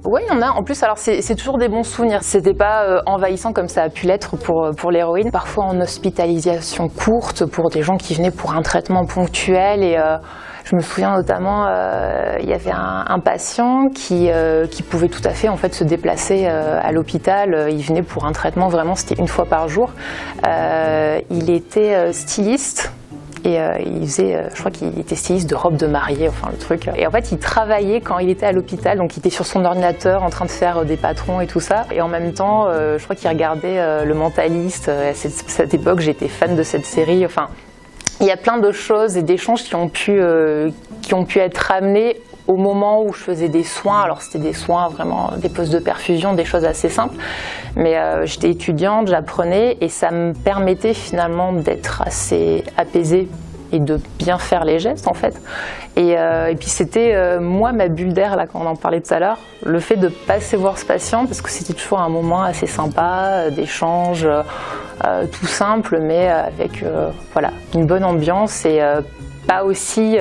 Oui, il y en a. En plus, alors c'est toujours des bons souvenirs. C'était pas envahissant comme ça a pu l'être pour l'héroïne. Parfois en hospitalisation courte pour des gens qui venaient pour un traitement ponctuel. Et je me souviens notamment, il y avait un patient qui pouvait tout à fait en fait se déplacer à l'hôpital. Il venait pour un traitement vraiment, c'était une fois par jour. Il était styliste. Et il faisait, je crois qu'il était styliste de robe de mariée, enfin le truc. Et en fait, il travaillait quand il était à l'hôpital, donc il était sur son ordinateur en train de faire des patrons et tout ça. Et en même temps, je crois qu'il regardait Le Mentaliste. À cette époque, j'étais fan de cette série. Enfin, il y a plein de choses et d'échanges qui ont pu être ramenés au moment où je faisais des soins. Alors c'était des soins vraiment, des postes de perfusion, des choses assez simples. Mais j'étais étudiante, j'apprenais et ça me permettait finalement d'être assez apaisée et de bien faire les gestes en fait. Et puis c'était moi ma bulle d'air là quand on en parlait tout à l'heure, le fait de passer voir ce patient parce que c'était toujours un moment assez sympa, d'échange tout simple mais avec voilà, une bonne ambiance et pas aussi...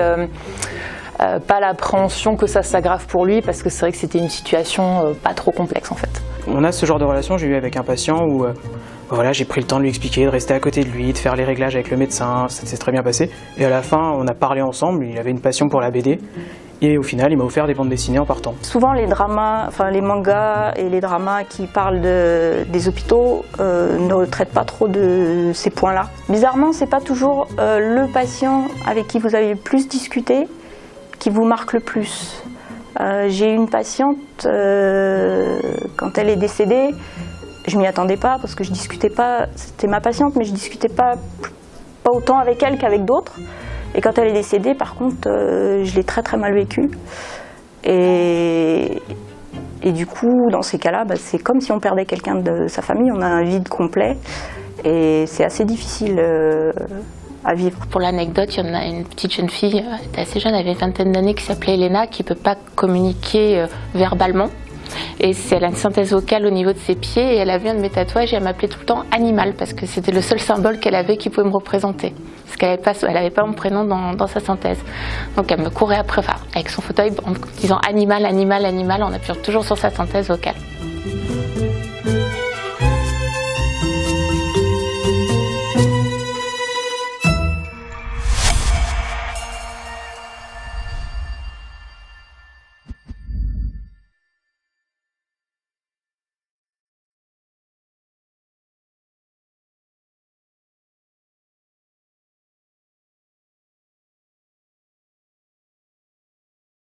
pas l'appréhension que ça s'aggrave pour lui parce que c'est vrai que c'était une situation pas trop complexe en fait. On a ce genre de relation, j'ai eu avec un patient où voilà, j'ai pris le temps de lui expliquer, de rester à côté de lui, de faire les réglages avec le médecin, ça s'est très bien passé. Et à la fin, on a parlé ensemble, il avait une passion pour la BD et au final, il m'a offert des bandes dessinées en partant. Souvent les dramas, enfin les mangas et les dramas qui parlent des hôpitaux ne traitent pas trop de ces points-là. Bizarrement, c'est pas toujours le patient avec qui vous avez le plus discuté qui vous marque le plus. J'ai une patiente, quand elle est décédée, je m'y attendais pas parce que je discutais pas, c'était ma patiente, mais je discutais pas autant avec elle qu'avec d'autres. Et quand elle est décédée, par contre, je l'ai très très mal vécu. Et du coup, dans ces cas-là, c'est comme si on perdait quelqu'un de sa famille, on a un vide complet. Et c'est assez difficile à vivre. Pour l'anecdote, il y en a une petite jeune fille, elle était assez jeune, elle avait une vingtaine d'années, qui s'appelait Elena, qui ne peut pas communiquer verbalement. Et elle a une synthèse vocale au niveau de ses pieds et elle a vu un de mes tatouages et elle m'appelait tout le temps Animal parce que c'était le seul symbole qu'elle avait qui pouvait me représenter. Parce qu'elle n'avait pas mon prénom dans sa synthèse. Donc elle me courait après, avec son fauteuil en disant Animal, Animal, Animal, en appuyant toujours sur sa synthèse vocale.